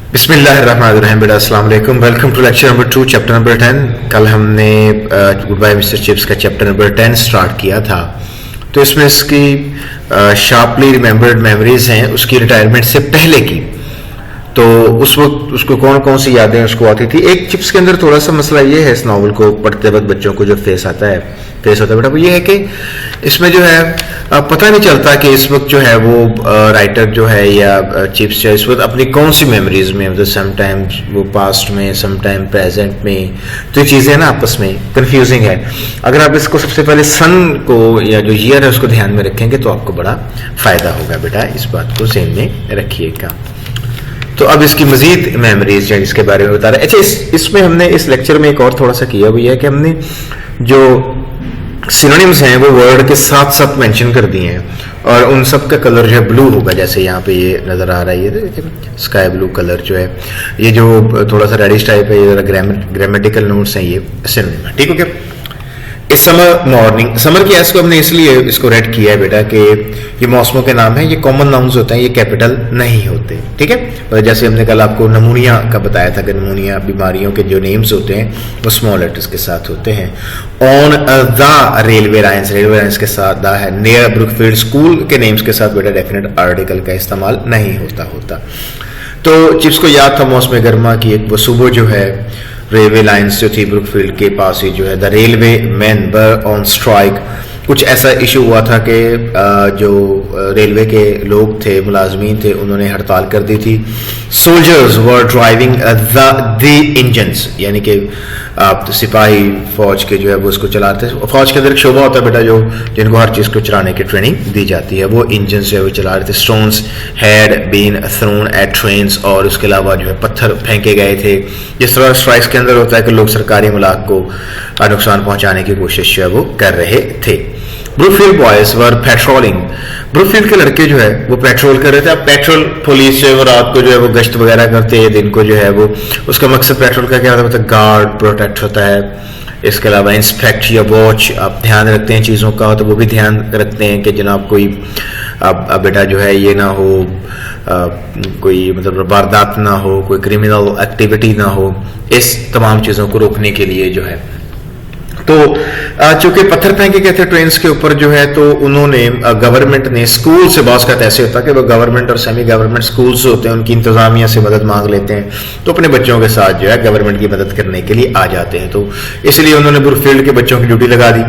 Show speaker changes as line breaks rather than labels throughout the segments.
बिस्मिल्लाहिर्रहमानिर्रहीम बेटा अस्सलाम वालेकुम। Welcome to lecture number 2 chapter number 10। कल हमने गुड बाय मिस्टर चिप्स का चैप्टर नंबर 10 स्टार्ट किया था। तो इसमें इसकी शार्पली रिमेंबर्ड मेमोरीज हैं उसकी रिटायरमेंट से पहले की। तो उस वक्त उसको कौन कौन सी यादें उसको आती थी। एक चिप्स के अंदर थोड़ा सा मसला ये है इस नावल को पढ़ते वक्त बच्चों को जो फेस होता है बेटा वो ये है कि इसमें जो है पता नहीं चलता कि इस वक्त जो है वो राइटर जो है या चिप्स जो है इस वक्त अपनी कौन सी मेमोरीज में, मतलब समटाइम्स वो पास्ट में, समटाइम प्रेजेंट में। तो ये चीज़ें ना आपस में कंफ्यूजिंग है। अगर आप इसको सबसे पहले सन को या जो ईयर है उसको ध्यान में रखेंगे तो आपको बड़ा फायदा होगा बेटा, इस बात को ज़हन में रखिएगा। तो अब इसकी मजीद मेमोरीज जो इसके बारे में बता रहे हैं। अच्छा, इसमें हमने इस लेक्चर में एक और थोड़ा सा किया हुआ है कि हमने जो सिनोनिम्स हैं वो वर्ड के साथ साथ मेंशन कर दिए हैं और उन सब का कलर जो है ब्लू होगा। जैसे यहाँ पे ये नजर आ रहा है, ये स्काई ब्लू कलर जो है, ये जो थोड़ा सा रेडिश टाइप है, ये जरा ग्रामेटिकल नोट्स हैं, ये सिनोनिम है। ठीक हो गया। इस समर मॉर्निंग, समर की एस को हमने इसलिए इसको रेड किया है बेटा कि ये मौसमों के नाम है, ये कॉमन नाउन्स होते हैं, ये कैपिटल नहीं होते। ठीक है। जैसे हमने कल आपको नमूनिया का बताया था कि नमूनिया बीमारियों के जो नेम्स होते हैं वो स्मॉल लेटर्स के साथ होते हैं। ऑन द रेलवे लाइन्स के साथ द है। नियर ब्रुकफील्ड स्कूल के नेम्स के साथ बेटा डेफिनेट आर्टिकल का इस्तेमाल नहीं होता। तो चिप्स को याद था मौसम गर्मा की एक वो सुबह जो है रेलवे लाइन्स जो थी ब्रुकफील्ड के पास ही जो है, the railway man were on strike. कुछ ऐसा इशू हुआ था कि जो रेलवे के लोग थे, मुलाजमीन थे, उन्होंने हड़ताल कर दी थी। Soldiers were driving the engines, यानी कि आप सिपाही फौज के जो है वो उसको चलाते हैं। फौज के अंदर एक शोबा होता है बेटा जो जिनको हर चीज़ को चलाने की ट्रेनिंग दी जाती है, वो इंजन जो है वो चला रहे थे। Stones had been thrown at trains, और उसके अलावा जो है पत्थर फेंके गए थे। जिस तरह स्ट्राइक्स के अंदर होता है कि लोग सरकारी मुलाक को नुकसान पहुंचाने की कोशिश जो है वो कर रहे थे। Brookfield boys were patrolling, Brookfield के लड़के जो है वो पेट्रोल कर रहे थे। अब पेट्रोल पुलिस जो है वो रात को जो है वो गश्त वगैरह करते हैं, दिन को जो है वो उसका मकसद पेट्रोल का क्या होता है, गार्ड प्रोटेक्ट होता है। इसके अलावा इंस्पेक्ट या वॉच, आप ध्यान रखते हैं चीज़ों का, तो वो भी ध्यान रखते हैं कि जनाब कोई अब बेटा जो है ये ना हो कोई मतलब वारदात ना हो, कोई क्रिमिनल एक्टिविटी ना हो, इस तमाम चीज़ों को रोकने के लिए जो है। तो चूंकि पत्थर फेंके गए थे ट्रेन के ऊपर जो है, तो उन्होंने गवर्नमेंट ने स्कूल से, बास का ऐसे होता है कि वो गवर्नमेंट और सेमी गवर्नमेंट स्कूल्स होते हैं, उनकी इंतजामिया से मदद मांग लेते हैं, तो अपने बच्चों के साथ जो है गवर्नमेंट की मदद करने के लिए आ जाते हैं। तो इसलिए उन्होंने ब्रुकफील्ड के बच्चों की ड्यूटी लगा दी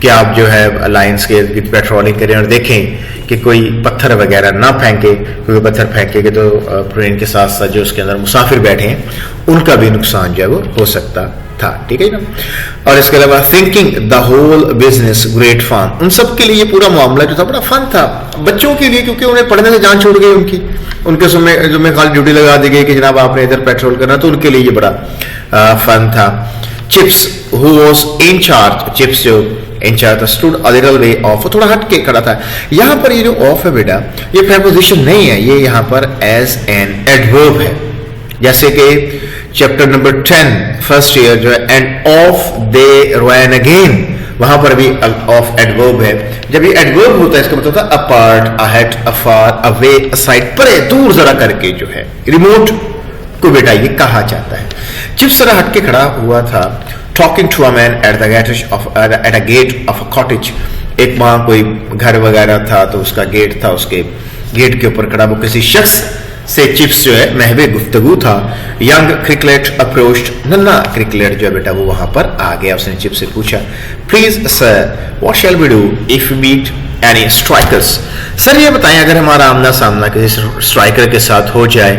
कि आप जो है लाइन्स के पेट्रोलिंग करें और देखें कि कोई पत्थर वगैरह ना फेंके, क्योंकि पत्थर फेंकेंगे तो ट्रेन के साथ साथ जो उसके अंदर मुसाफिर बैठे हैं उनका भी नुकसान जो है वो हो सकता था। ठीक है ना। और इसके अलावा thinking the whole business great fun, उन सब के लिए ये पूरा मामला जो था बड़ा फन था बच्चों के लिए, क्योंकि उन्हें पढ़ने से जान छूट गई उनके जुम्मे खाली ड्यूटी लगा दी गई कि जनाब आपने इधर पेट्रोल करना, तो उनके लिए ये बड़ा फन था। Chips who was in charge, Chips जो in charge stood a little way off, थोड़ा हट के खड़ा था। यहां पर ये जो ऑफ है बेटा, ये प्रेपोजिशन नहीं है, ये यहां पर एज एन एडवर्ब है। जैसे कि चैप्टर नंबर 10 फर्स्ट ईयर जो है, and off they ran again, वहां पर भी ऑफ एडवर्ब है। जब ये एडवर्ब होता है इसका मतलब होता है अपार्ट, अहेड, अफार, अवे, असाइड, परे, दूर जरा करके जो है, रिमोट को बेटा ये कहा जाता है। चिप्स जरा हट के खड़ा हुआ था। Talking to a man at a gate of a cottage, एक वहां कोई घर वगैरह था तो उसका गेट था, उसके गेट के ऊपर खड़ा वो किसी शख्स से चिप्स जो है महवे गुफ्तगू था। यंग क्रिकलेट अप्रोच्ड, नन्ना क्रिकलेट जो है बेटा वो वहां पर आ गया। उसने चिप्स से पूछा, please sir what shall we do if we meet any strikers, sir ये बताएं अगर हमारा आमना सामना किसी स्ट्राइकर के साथ हो जाए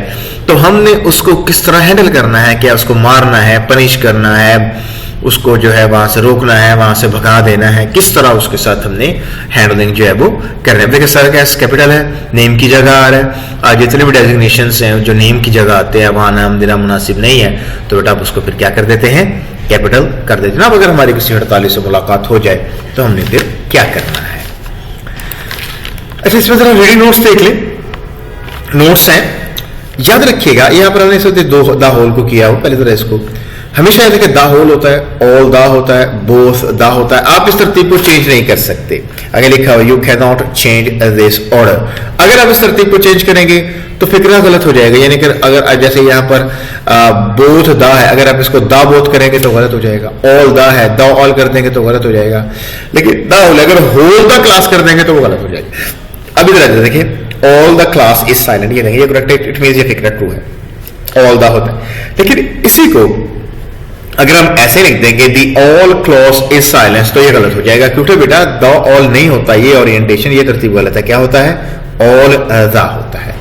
तो हमने उसको किस तरह हैंडल करना है, क्या उसको मारना है, पनिश करना है, उसको जो है वहां से रोकना है, वहां से भगा देना है, किस तरह उसके साथ हमने हैंडलिंग जो है वो करना है। देखिए सर कैस कैपिटल है, नेम की जगह आ रहा है। आज जितने भी डेजिग्नेशन हैं जो नेम की जगह आते हैं वहां नाम देना मुनासिब नहीं है, तो बेटा आप उसको फिर क्या कर देते हैं, कैपिटल कर देते हैं ना। अगर हमारी किसी हड़ताली से मुलाकात हो जाए तो हमने फिर क्या करना है। अच्छा, इसमें जरा रीडिंग नोट्स देख ले, नोट्स हैं, याद रखिएगा। यहाँ पर हमने इसे द होल को किया हो, पहले जरा इसको हमेशा याद रखिए, द होल होता है, ऑल द होता है, बोथ द होता है। आप इस तरतीब को चेंज नहीं कर सकते। अगर लिखा हो you can not change this order, अगर आप इस तरतीब को चेंज करेंगे तो फिक्रा गलत हो जाएगा। यानी कि अगर जैसे यहाँ पर बोथ द है, अगर आप इसको द बोथ करेंगे तो गलत हो जाएगा। ऑल द है, द ऑल कर देंगे तो गलत हो जाएगा। लेकिन द अगर होल द क्लास कर देंगे तो वो गलत हो जाएगा। अब इधर देखिए, all the class is silent, ये नहीं, ये करेक्ट है, इट मींस ये फिक्रा ट्रू है, ऑल द होता है। लेकिन इसी को अगर हम ऐसे लिख देंगे the all clause is silence, तो ये गलत हो जाएगा, क्योंकि बेटा द ऑल नहीं होता, ये ओरिएंटेशन, ये तरतीब गलत है। क्या होता है? ऑल द होता है।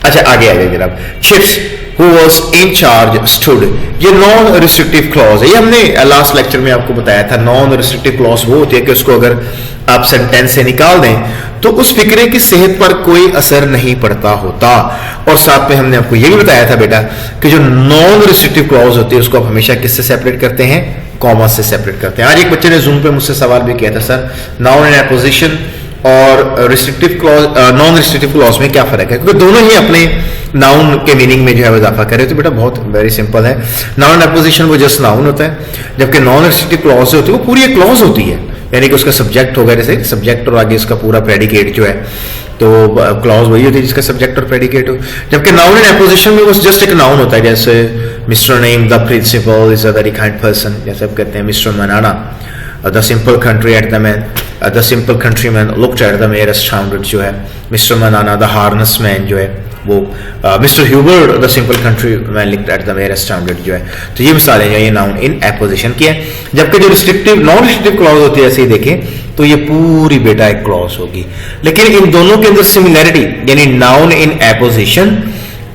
अच्छा आगे आ जाइए जनाब। Chips who was in charge stood, ये नॉन रिस्ट्रिक्टिव क्लॉज है। ये हमने लास्ट लेक्चर में आपको बताया था। नॉन रिस्ट्रिक्टिव क्लॉज वो होती है कि उसको अगर आप सेंटेंस से निकाल दें तो उस फिक्रे की सेहत पर कोई असर नहीं पड़ता होता। और साथ में हमने आपको ये भी बताया था बेटा कि जो नॉन रिस्ट्रिक्टिव क्लॉज होती है उसको आप हमेशा किससे सेपरेट करते हैं? कॉमा से सेपरेट करते हैं। आज एक बच्चे ने जूम पे मुझसे सवाल भी किया था, सर नाउन एंड एपोजिशन और restrictive clause, non restrictive clause में क्या फर्क है? क्योंकि दोनों ही अपने नाउन के मीनिंग में जो है इजाफा करे। तो बेटा बहुत वेरी सिंपल है। नाउन एपोजिशन वो जस्ट नाउन होता है, जबकि नॉन रिस्ट्रिक्टिव क्लॉज होती है वो पूरी एक क्लॉज होती है, यानी कि उसका सब्जेक्ट होगा, जैसे सब्जेक्ट और आगे उसका पूरा प्रेडिकेट जो है, तो क्लॉज वही होती है जिसका सब्जेक्ट और प्रेडिकेट हो। जबकि नाउन एंड एपोजिशन में वो जस्ट एक नाउन होता है, जैसे Mr name the principal is a very kind person, जैसे आप कहते हैं मिस्टर मनाना, the simple country at the man, the simple countryman looked at the mayor astounded, जो है मिस्टर मनाना। द हार्नेस मैन जो है वो mister Hubert the simple countryman looked at the mayor astounded जो है। तो ये मिसालें जो ये नाउन इन एपोजिशन की है। जबकि जो रिस्ट्रिक्टिव नॉन रिस्ट्रिक्टिव क्लॉज होती है, ऐसे ही देखें तो ये पूरी बेटा एक क्लॉज होगी। लेकिन इन दोनों के अंदर सिमिलैरिटी, यानी नाउन इन एपोजिशन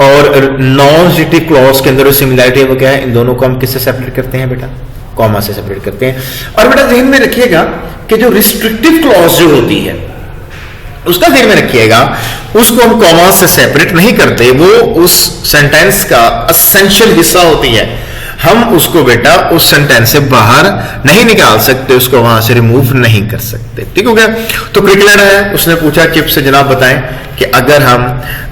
और नॉन रिस्ट्रिक्टिव क्लॉज के अंदर सिमिलैरिटी है वो क्या है? इन दोनों को हम किससे सेपरेट करते हैं बेटा? कॉमा से सेपरेट करते हैं। और बेटा ध्यान में रखिएगा कि जो रिस्ट्रिक्टिव क्लॉज जो होती है उसका ध्यान में रखिएगा, उसको हम कॉमा से सेपरेट नहीं करते, वो उस सेंटेंस का एसेंशियल हिस्सा होती है। हम उसको बेटा उस सेंटेंस से बाहर नहीं निकाल सकते, उसको वहां से रिमूव नहीं कर सकते। ठीक हो गया? तो क्रिकलेट है, उसने पूछा चिप से जनाब बताएं कि अगर हम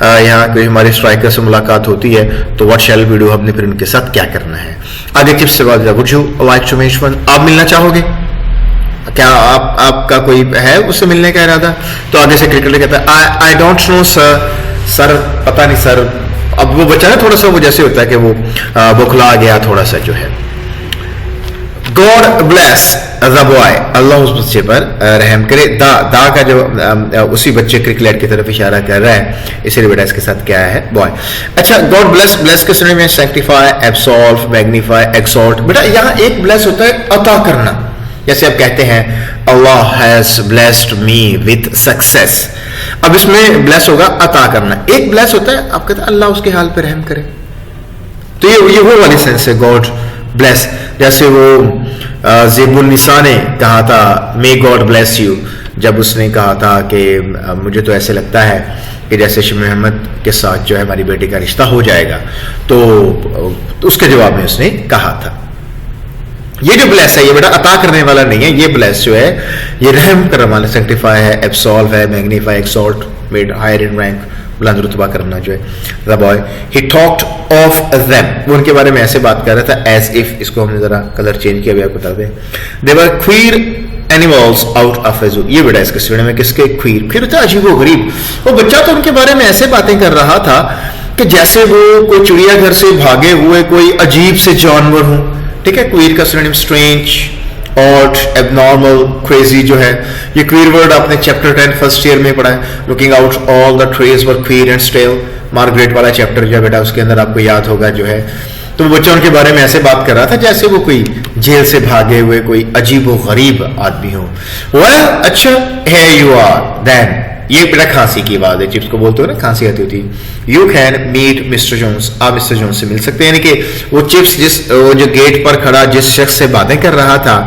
यहाँ कोई हमारे स्ट्राइकर से मुलाकात होती है तो व्हाट शैल वी डू, हमने फिर उनके साथ क्या करना है। आगे चिप से बात, would you like to meet one, आप मिलना चाहोगे क्या? आपका कोई है उससे मिलने का इरादा? तो आगे से क्रिकेटर कहता है I don't know sir, sir पता नहीं सर। अब वो बच्चा ना थोड़ा सा वो जैसे होता है कि वो बुखला गया थोड़ा सा जो है। गॉड ब्लेस द बॉय, अल्लाह उस बच्चे पर रहम करे। दा का जो उसी बच्चे क्रिकलेट की तरफ इशारा कर रहा है, इसीलिए बेटा इसके साथ क्या है? बॉय। अच्छा गॉड ब्लेस, ब्लेस के सुनने में सैंक्टिफाई, एब्सॉल्व, मैग्नीफाई, एक्सॉल्ट। बेटा यहाँ एक ब्लेस होता है अता करना, जैसे आप कहते हैं Allah has blessed me with success. अब इसमें ब्लेस होगा अता करना। एक ब्लेस होता है आप कहते हैं अल्लाह उसके हाल पे रहम करे, तो ये वो वाली सेंस है गॉड ब्लेस। जैसे वो ज़ेबुल निसा ने कहा था मे गॉड ब्लेस यू, जब उसने कहा था कि मुझे तो ऐसे लगता है कि जैसे शिव मोहम्मद के साथ जो है हमारी बेटी का रिश्ता हो जाएगा, तो उसके जवाब में उसने कहा था। ये जो ब्लेस है ये बेटा अता करने वाला नहीं है, ये ब्लेस जो है ये रहम करने वाला, सैंक्टिफाई है, एब्सॉल्व है, magnify, exalt, made higher in rank, बुलंद रुतबा करना जो है। The boy he talked of them, वो उनके बारे में ऐसे बात कर रहा था एज इफ, इसको हमने जरा कलर चेंज किया, अभी आपको बता दें। दे वर क्वीर एनिमल्स आउट ऑफ ए जू, ये बेटा इसके श्रेणी में किसके? क्वीर होता है अजीबो गरीब। वो बच्चा तो उनके बारे में ऐसे बातें कर रहा था कि जैसे वो कोई चिड़ियाघर से भागे हुए कोई अजीब से जानवर हों। ठीक है? क्वीर का synonym strange, odd, abnormal, crazy जो है, ये क्वीर वर्ड आपने चैप्टर 10 फर्स्ट ईयर में पढ़ा है। Looking out all the trees were queer and stale, Margaret वाला चैप्टर जो है बेटा उसके अंदर आपको याद होगा जो है। तो बच्चों के बारे में ऐसे बात कर रहा था जैसे वो कोई जेल से भागे हुए कोई अजीब व गरीब आदमी हो। वेल अच्छा here you are then, ये बेटा खांसी की बात है, चिप्स को बोलते हो ना खांसी आती होती है। You can meet Mr Jones, आप मिस्टर जोन्स से मिल सकते हैं। यानी कि वो चिप्स वो जो गेट पर खड़ा जिस शख्स से बातें कर रहा था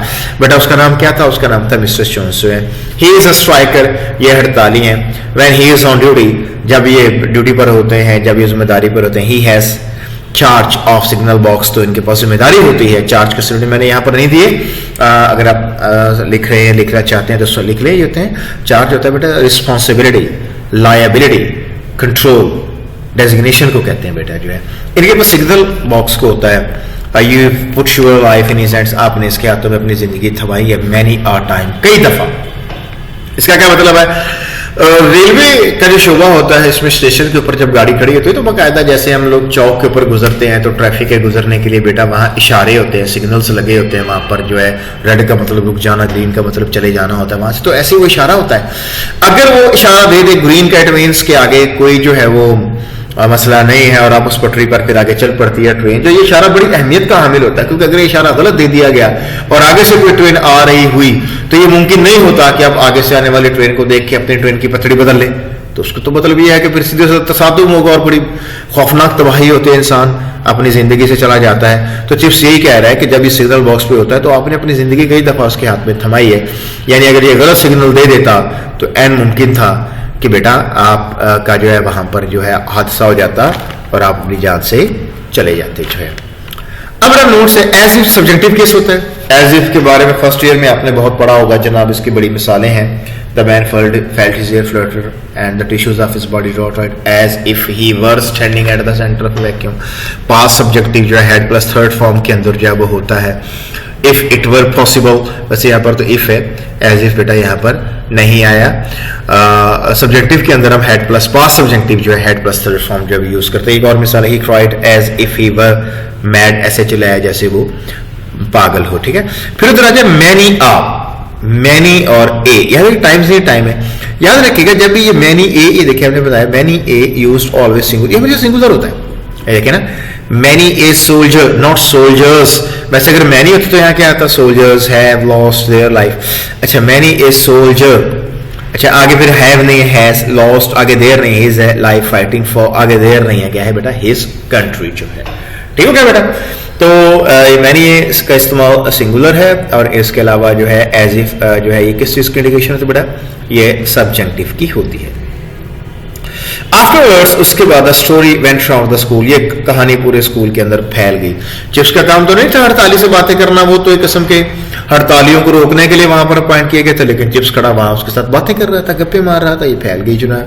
बेटा उसका नाम क्या था? उसका नाम था Mr Jones. He is a striker, ये हड़ताली है। When he is on duty, जब ये ड्यूटी पर होते हैं, जब ये जिम्मेदारी पर होते हैं। He has charge of signal box, तो इनके पास जिम्मेदारी होती है। चार्ज के सिग्नल मैंने यहाँ पर नहीं दिए, अगर आप लिखना चाहते हैं तो लिख ले। होते हैं चार्ज होता है बेटा रिस्पॉन्सिबिलिटी, लायबिलिटी, कंट्रोल, डेजिग्नेशन को कहते हैं बेटा जो है। इनके पास सिग्नल बॉक्स को होता है। You put your life in his hands, आपने इसके हाथों में अपनी जिंदगी थमाई है। मैनी आ टाइम, कई दफा। इसका क्या मतलब है? रेलवे का जो शोभा होता है इसमें स्टेशन के ऊपर जब गाड़ी खड़ी होती है तो बाकायदा जैसे हम लोग चौक के ऊपर गुजरते हैं तो ट्रैफिक के गुजरने के लिए बेटा वहाँ इशारे होते हैं, सिग्नल्स लगे होते हैं वहाँ पर, जो है रेड का मतलब रुक जाना, ग्रीन का मतलब चले जाना होता है वहाँ से, तो ऐसे वो इशारा होता है। अगर वो इशारा दे दे ग्रीन का, इट मीन्स के आगे कोई जो है वो मसला नहीं है और आप उस पटरी पर फिर आगे चल पड़ती है ट्रेन, तो ये इशारा बड़ी अहमियत का हामिल होता है, क्योंकि अगर ये इशारा गलत दे दिया गया और आगे से कोई ट्रेन आ रही हुई तो ये मुमकिन नहीं होता कि आप आगे से आने वाली ट्रेन को देख के अपनी ट्रेन की पटरी बदल लें, तो उसको तो मतलब ये है कि फिर सीधे से तसादुम होगा और बड़ी खौफनाक तबाही होती है, इंसान अपनी जिंदगी से चला जाता है। तो चिप्स यही कह रहा है कि जब ये सिग्नल बॉक्स पे होता है तो आपने अपनी जिंदगी कई दफा उसके हाथ में थमाई है, यानी अगर ये गलत सिग्नल दे देता तो एन मुमकिन था कि बेटा आप का जो है वहां पर जो है हादसा हो जाता और आप अपनी जान से चले जाते जो है। अब मेरा नोट से एज इफ सब्जेक्टिव केस होता है। एज इफ के बारे में फर्स्ट ईयर में आपने बहुत पढ़ा होगा जनाब, इसकी बड़ी मिसालें हैं। The man felt his ear flutter and the tissues of his body rotated as if he were standing at the center of a vacuum। Past subjective जो है हेड प्लस थर्ड फॉर्म के अंदर जो है वो होता है इफ इट वर पॉसिबल, वैसे यहाँ पर तो इफ है, एज इफ बेटा यहाँ पर नहीं आया। सब्जेक्टिव के अंदर हम हेड प्लस पास्ट सब्जेक्टिव जो है हेड प्लस थर्ड फॉर्म जो यूज करते हैं। एक और मिसाल है he cried as if he were mad, ऐसे चिल्लाया जैसे वो पागल हो, ठीक है। फिर उधर आ जाए मैनी आ, मैनी और ए, यहाँ टाइम से टाइम है, याद रखिएगा जब भी ये मैनी ए, ये देखिए हमने बताया many a used always singular, ये हमेशा सिंगुलर होता है, देखिए ना, many a soldier not soldiers. वैसे अगर मैनी होता तो यहाँ क्या आता, soldiers have lost their life. अच्छा मैनी ए सोल्जर, अच्छा आगे फिर हैव नहीं, हैज लॉस्ट, आगे देयर नहीं, हिज है लाइफ फाइटिंग फॉर, आगे देयर नहीं है, क्या है बेटा, हिज कंट्री जो है, ठीक हो क्या बेटा। तो मैनी इसका इस्तेमाल सिंगुलर है और इसके अलावा जो है एज इफ जो है ये किस चीज की इंडिकेशन होती है बेटा, ये सब्जेक्टिव की होती है। आफ्टरवर्ड्स, उसके बाद story went around the school, ये कहानी पूरे स्कूल के अंदर फैल गई। चिप्स का काम तो नहीं था हड़ताली से बातें करना, वो तो एक किस्म के हड़तालियों को रोकने के लिए वहां पर अपॉइंट किए गए थे, लेकिन चिप्स खड़ा वहां उसके साथ बातें कर रहा था, गप्पे मार रहा था, ये फैल गई जो ना।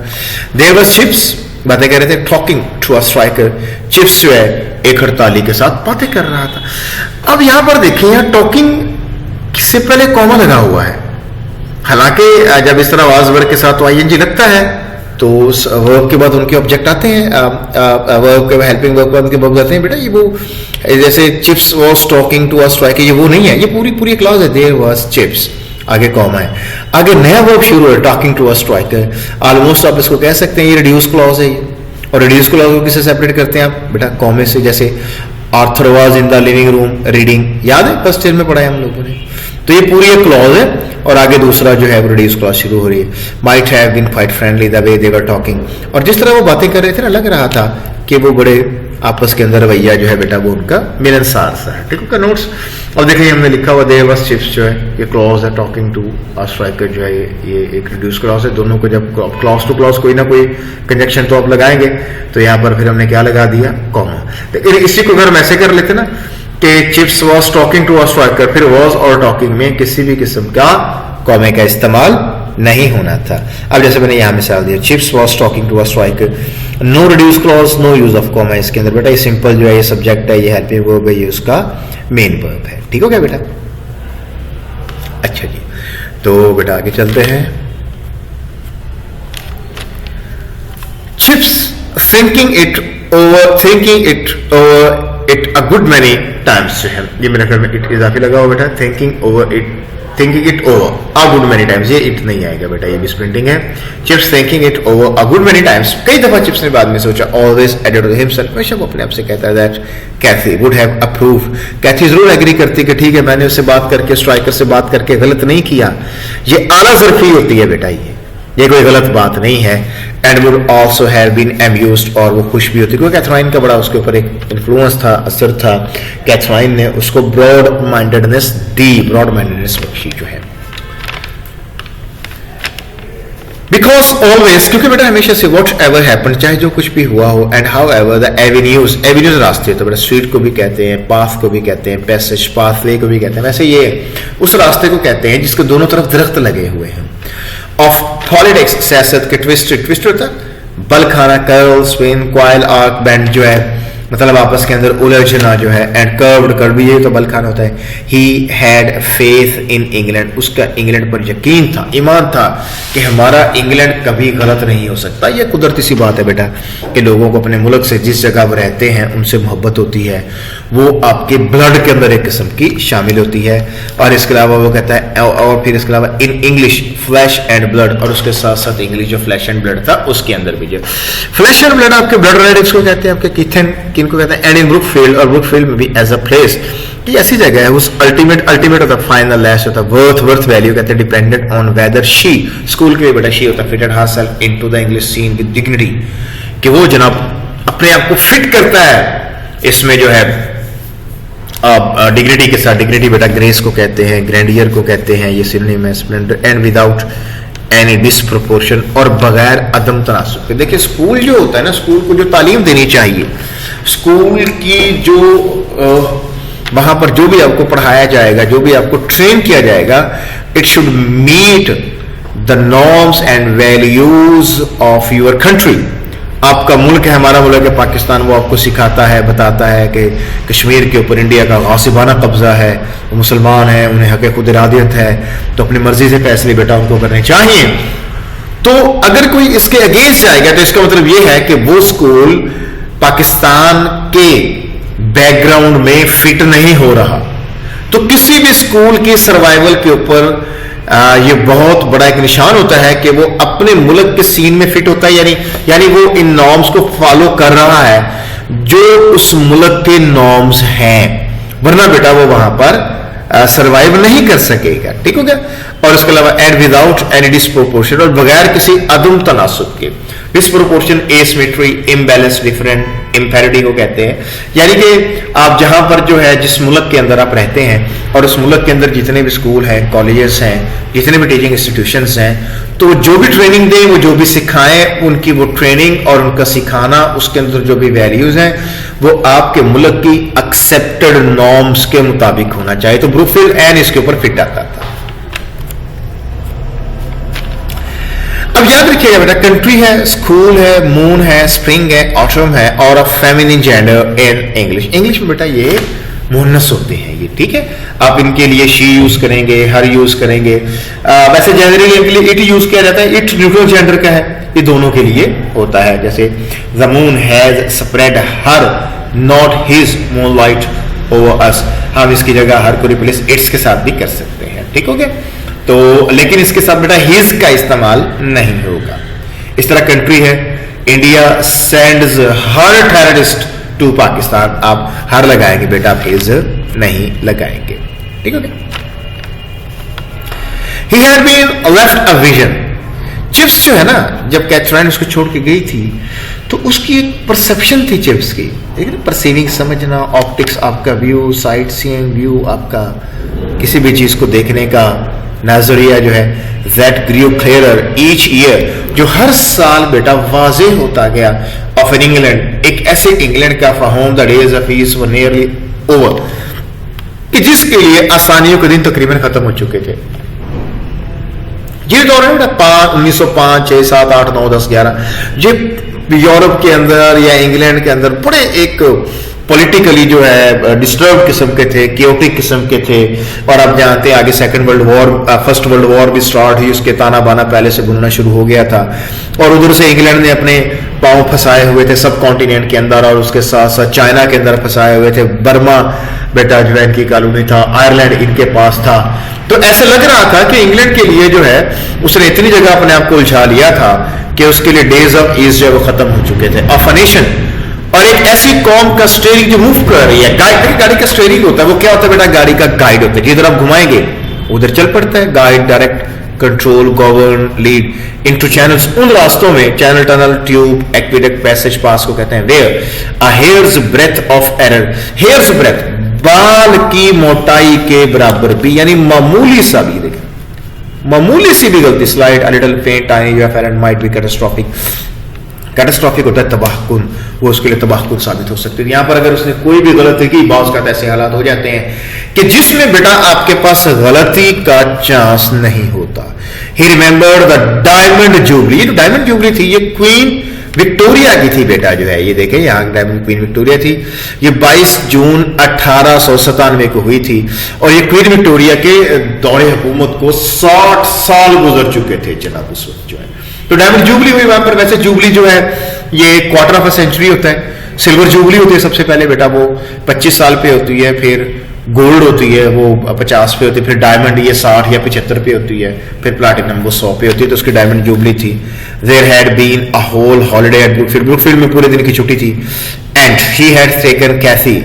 देयर वाज चिप्स, बातें कर रहे थे, talking to a striker, Chips जो है एक हड़ताली के साथ बातें कर रहा था। अब यहां पर देखिए, यहाँ टॉकिंग से पहले कॉमा लगा हुआ है, हालांकि जब इस तरह आवाज वर्ग के साथ आईएनजी लगता है तो उस वर्ब के बाद उनके ऑब्जेक्ट आते हैं, वर्ब के हेल्पिंग वर्ब के बाद उनके वर्ब आते हैं बेटा। ये वो जैसे Chips was talking to a striker, ये वो नहीं है, ये पूरी क्लॉज है, देयर वाज चिप्स, आगे कॉमा है, आगे नया वर्ब शुरू है talking to a striker. Almost आप इसको कह सकते हैं ये रिड्यूस क्लॉज है, और रिड्यूस क्लॉज को किससे सेपरेट करते हैं आप बेटा, कॉमे से। जैसे Arthur was in the living room reading, याद है फर्स्ट ईयर में पढ़ा है हम लोगों ने। तो ये पूरी एक क्लॉज है और आगे दूसरा जो है वो रिड्यूस क्लॉज शुरू हो रही है। Might have been quite friendly the way they were talking, और जिस तरह वो बातें कर रहे थे ना, लग रहा था कि वो बड़े आपस के अंदर रवैया जो है बेटा वो उनका मिलनसार सा है, ठीक है नोट्स। और देखिए हमने लिखा हुआ देयर वाज चिप्स जो है ये क्लॉज है, टॉकिंग टू अ स्ट्राइकर जो है ये एक रिड्यूस क्लॉज है। दोनों को जब क्लॉज टू क्लॉज कोई ना कोई कंजक्शन तो आप लगाएंगे, तो यहाँ पर फिर हमने क्या लगा दिया, कॉमा। तो इसी को अगर हम ऐसे कर लेते ना कि Chips was talking to a striker, फिर वाज और टॉकिंग में किसी भी किस्म का कॉमे का इस्तेमाल नहीं होना था। अब जैसे मैंने यहां मिसाल दिया, Chips was talking to a striker, no reduce clause, no use of comma इसके अंदर बेटा। ये सिंपल जो है ये सब्जेक्ट है, ये हेल्पिंग वर्ब है, ये उसका मेन वर्ब है, ठीक हो गया बेटा। अच्छा जी, तो बेटा आगे चलते हैं। Chips thinking it over it a good many times जो है, ये मेरे ख्याल में इट इजाफी लगा हुआ बेटा, thinking it over a good many times, ये इट नहीं आएगा बेटा, ये मिसप्रिंटिंग है। Chips thinking it over a good many times, कई दफा चिप्स ने बाद में सोचा, ऑलवेज एडेड टू हिमसेल्फ, हमेशा वो अपने आप से कहता है that Kathy would have approve, Kathy जरूर एग्री करती कि ठीक है मैंने उससे बात करके, स्ट्राइकर से बात करके गलत नहीं किया। ये आला ज़र्फी होती है बेटा, ये कोई गलत बात नहीं है। And would also have been amused, और वो खुश भी होती, क्योंकि कैथरीन का बड़ा उसके ऊपर एक इन्फ्लुएंस था, असर था। कैथरीन ने उसको ब्रॉड माइंडेडनेस दी, ब्रॉड माइंडेडनेस बख्शी जो है। बिकॉज ऑलवेज, क्योंकि बेटा हमेशा से वॉट एवर हैपन, चाहे जो कुछ भी हुआ हो, and how ever the avenues, avenues रास्ते तो बेटा स्ट्रीट को भी कहते हैं, पाथ को भी कहते हैं, पैसेज पाथवे को भी कहते हैं, वैसे ये उस रास्ते को कहते हैं जिसके दोनों तरफ दरख्त लगे हुए हैं। ऑफ पॉलिटिक्स, सियासत के ट्विस्ट होता है, बल खाना, curl, spin, coil, arc, bend जो है, मतलब आपस के अंदर उलझना जो है, एंड कर्व्ड भी ये तो बल खाना होता है। He had faith in England, उसका इंग्लैंड पर यकीन था, ईमान था कि हमारा इंग्लैंड कभी गलत नहीं हो सकता। ये कुदरती सी बात है बेटा कि लोगों को अपने मुल्क से जिस जगह वो रहते हैं उनसे मोहब्बत होती है, वो आपके ब्लड के अंदर एक किस्म की शामिल होती है। और इसके अलावा वो कहता है, और फिर इसके अलावा in English flash and blood, और उसके साथ साथ इंग्लिश जो फ्लैश एंड ब्लड था उसके अंदर भी जो फ्लैश एंड ब्लड आपके ब्लड रिलेटिव्स को कहते हैं, आपके किथन किनको कहते हैं। एंड इन ब्रुकफील्ड, और ब्रुकफील्ड में भी एज अ प्लेस कि ऐसी जगह है उस अल्टीमेट होता है, फाइनल लास्ट होता है वर्थ वैल्यू कहते हैं, dependent on whether she, school के लिए बेटा शी होता है, fitted her self into the English scene with dignity, कि वो जनाब अपने आप को फिट करता है इसमें जो है डिग्निटी के साथ। डिग्निटी बेटा ग्रेस को कहते हैं, ग्रैंडियर को कहते हैं, ये सिनोनिम है, Splendor, and without any disproportion, और बगैर अदम तनासुब के। देखिए स्कूल जो होता है ना, स्कूल को जो तालीम देनी चाहिए, स्कूल की जो वहां पर जो भी आपको पढ़ाया जाएगा, जो भी आपको ट्रेन किया जाएगा, it should meet the norms and values of your country. आपका मुल्क है, हमारा मुल्क है पाकिस्तान, वो आपको सिखाता है, बताता है कि कश्मीर के ऊपर इंडिया का गासिबाना कब्जा है, वो मुसलमान है, उन्हें हक खुद इरादियत है, तो अपनी मर्जी से फैसले बेटा उनको करने चाहिए। तो अगर कोई इसके अगेंस्ट जाएगा तो इसका मतलब ये है कि वो स्कूल पाकिस्तान के बैकग्राउंड में फिट नहीं हो रहा। तो किसी भी स्कूल की सर्वाइवल के ऊपर ये बहुत बड़ा एक निशान होता है कि वो अपने मुल्क के सीन में फिट होता है, यानी वो इन नॉर्म्स को फॉलो कर रहा है जो उस मुल्क के नॉर्म्स हैं, वरना बेटा वो वहां पर सर्वाइव नहीं कर सकेगा। ठीक हो गया। और इसके अलावा एंड विदाउट एनी डिसप्रोपोर्शन, और बगैर किसी अदम तनासुब के। डिसप्रोपोर्शन, एसिमेट्री, इम्बैलेंस, डिफरेंट, इम्पैरिटी को कहते हैं, यानी कि आप जहां पर जो है जिस मुल्क के अंदर आप रहते हैं और उस मुल्क के अंदर जितने भी स्कूल हैं, कॉलेजेस हैं, जितने भी टीचिंग इंस्टीट्यूशंस हैं, तो जो भी ट्रेनिंग दें, वो जो भी सिखाएं, उनकी वो ट्रेनिंग और उनका सिखाना, उसके अंदर जो भी वैल्यूज हैं वो आपके मुल्क की एक्सेप्टेड नॉर्म्स के मुताबिक होना चाहिए। तो ब्रुकफील्ड एंड इसके ऊपर फिट आता था। अब याद रखिएगा बेटा, कंट्री है, स्कूल है, मून है, स्प्रिंग है, ऑटम है, और a feminine gender in English. English में बेटा ये मुहन्नस होते हैं ये, ठीक है। आप इनके लिए शी यूज करेंगे, हर यूज करेंगे। वैसे जनरली इनके लिए इट यूज किया जाता है, इट न्यूट्रल जेंडर का है, ये दोनों के लिए होता है। जैसे the moon has spread her not his moonlight over us, हम इसकी जगह हर को रिप्लेस इट्स के साथ भी कर सकते हैं। ठीक हो गया। तो लेकिन इसके साथ बेटा हिज का इस्तेमाल नहीं होगा। इस तरह कंट्री है, India sends her terrorist to Pakistan, आप हर लगाएंगे बेटा, आप हिज नहीं लगाएंगे। ठीक है। He had been left a vision. Chips जो है ना, जब कैथरीन उसको छोड़ के गई थी तो उसकी एक परसेप्शन थी चिप्स की, ठीक है, परसीविंग, समझना, ऑप्टिक्स, आपका व्यू, साइट सीइंग व्यू, आपका किसी भी चीज को देखने का नजरिया जो है, that grew clearer each year, जो हर साल बेटा वाज़ेह होता गया, of an England, एक ऐसे इंग्लैंड का for whom the days of peace were nearly over, कि जिसके लिए आसानियों के दिन तकरीबन खत्म हो चुके थे। ये दौर है बेटा 1905, 6, 7, 8, 9, 10, 11, ये यूरोप के अंदर या इंग्लैंड के अंदर बड़े एक पॉलिटिकली जो है डिस्टर्ब किस्म के थे, क्योटिक किस्म के थे। और आप जानते हैं आगे second world war, first world war भी स्टार्ट हुई, उसके ताना बाना पहले से बुनना शुरू हो गया था। और उधर से इंग्लैंड ने अपने पांव फंसाए हुए थे सब कॉन्टिनेंट के अंदर, और उसके साथ साथ चाइना के अंदर फंसाए हुए थे। बर्मा बेटा जो है इनकी कॉलोनी था, आयरलैंड इनके पास था। तो ऐसे लग रहा था कि इंग्लैंड के लिए जो है उसने इतनी जगह अपने आप को उलझा लिया था कि उसके लिए डेज ऑफ ईज जो है वो खत्म हो चुके थे। ऑफ अ नेशन, और एक ऐसी कौम का स्टीयरिंग जो मूव कर रही है, गाड़ी का स्टीयरिंग होता है, वो क्या होता है बेटा, गाड़ी का गाइड होता है, जिधर आप घुमाएंगे उधर चल पड़ता है। Guide, direct, control, govern, lead into channels, उन रास्तों में channel, tunnel, tube, aqueduct, passage, pass को कहते हैं। Where a hair's breadth of error, hair's breadth बाल की मोटाई के बराबर भी, यानी मामूली सा भी, देखें मामूली सी भी गलती, स्लाइड अ लिटिल फेंट tiny UF error might be catastrophic. Catastrophic होता है तबाहकुन, वो उसके लिए तबाहकुन साबित हो सकती है। यहां पर अगर उसने कोई भी गलती की, बाउस का ऐसे हालात हो जाते हैं कि जिसमें बेटा आपके पास गलती का चांस नहीं होता। ही रिमेंबर्ड द डायमंड जुबली, ये डायमंड जुबली थी, ये क्वीन विक्टोरिया की थी बेटा जो है, ये देखें यहाँ डायमंड क्वीन विक्टोरिया थी। ये 22 जून 1897 को हुई थी और ये क्वीन विक्टोरिया के दौरे हुकूमत को 60 साल गुजर चुके थे जनाब उस वक्त जो है। तो डायमंड जुबली हुई वहां पर। वैसे जुबली जो है ये क्वार्टर ऑफ अ सेंचुरी होता है। सिल्वर जुबली होती है सबसे पहले बेटा, वो 25 साल पे होती है, फिर गोल्ड होती है वो 50 पे होती है, फिर डायमंड ये 60 या 75 पे होती है, फिर प्लैटिनम वो 100 पे होती है। तो उसकी डायमंड जुबली थी। There had been a whole holiday at Brookfield, Brookfield में पूरे दिन की छुट्टी थी। And he had taken Kathie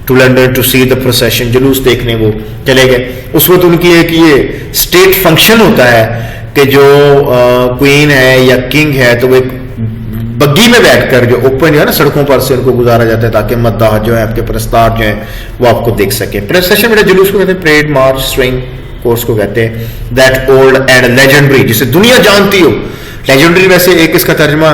to London to see the procession, जुलूस देखने वो चले गए। उस वक्त उनकी एक ये स्टेट फंक्शन होता है कि जो क्वीन है या किंग है तो वो एक बग्गी में बैठकर जो ओपन जो है ना सड़कों पर से उनको गुजारा जाता है ताकि मद्दाह जो है आपके प्रस्ताव जो है वो आपको देख सके। प्रोसेशन में जुलूस को कहते हैं परेड मार्च स्विंग कोर्स को कहते हैं। दैट ओल्ड एंड लेजेंडरी, जिसे दुनिया जानती हो। लेजेंडरी वैसे एक इसका तर्जमा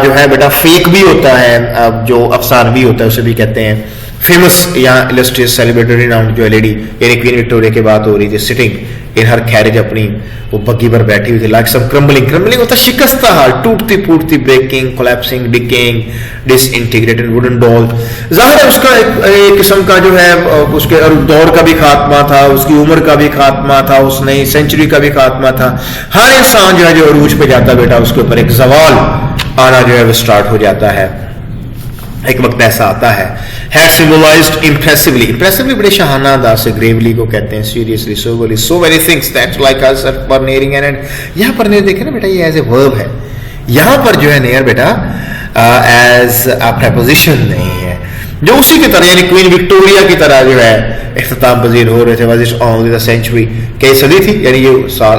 जो है बेटा फेक भी होता है, जो अफसानवी होता है उसे भी कहते हैं। फेमस या इलस्ट्रियस सेलिब्रेटेड रिनाउंड जो लेडी यानी क्वीन विक्टोरिया की बात हो रही थी, सिटिंग इन हर कैरेज, अपनी वो बग्गी पर बैठी हुई थी। लाइक सब क्रम्बलिंग, क्रम्बलिंग होता है शिकस्ता हाल, टूटती फूटती, breaking, collapsing, decaying, disintegrated wooden doll. जाहिर है उसका एक किस्म का जो है उसके दौर का भी खात्मा था, उसकी उम्र का भी खात्मा था, उस नई सेंचुरी का भी खात्मा था। हर इंसान जो है जो अरूज पे जाता बेटा उसके ऊपर एक जवाल आना जो है वो स्टार्ट हो जाता है। एक वक्त ऐसा आता है। हैड सिंबलाइज्ड इंप्रेसिवली, इंप्रेसिवली बड़े शाहाना अंदाज से, ग्रेवली को कहते हैं, seriously, soberly, so very things that like us परनेरिंग एंड यहाँ पर नेर देखे ना बेटा ये एज ए वर्ब है। यहाँ पर जो है नेर बेटा एज अ प्रेपोजिशन नहीं है, जो उसी की तरह यानी क्वीन विक्टोरिया की तरह जो है इख्तिताम पजीर हो रहे थे। Was it on the century, कई सदी थी यानी ये साल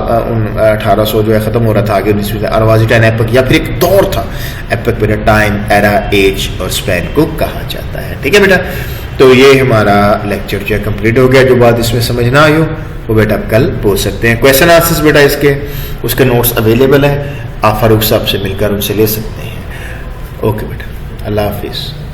1800 जो है खत्म हो रहा था आगे 19वीं। और वाज इट एन एपक, या फिर एक दौर था। एपक बेटा टाइम, एरा, एज और स्पैन को कहा जाता है। ठीक है बेटा, तो ये हमारा लेक्चर जो है कंप्लीट हो गया। जो बात इसमें समझ ना आई हो वो बेटा आप कल पूछ सकते हैं। क्वेश्चन आंसर्स बेटा इसके उसके नोट्स अवेलेबल है, आप फारूक साहब से मिलकर उनसे ले सकते हैं। ओके बेटा, अल्लाह हाफिज़।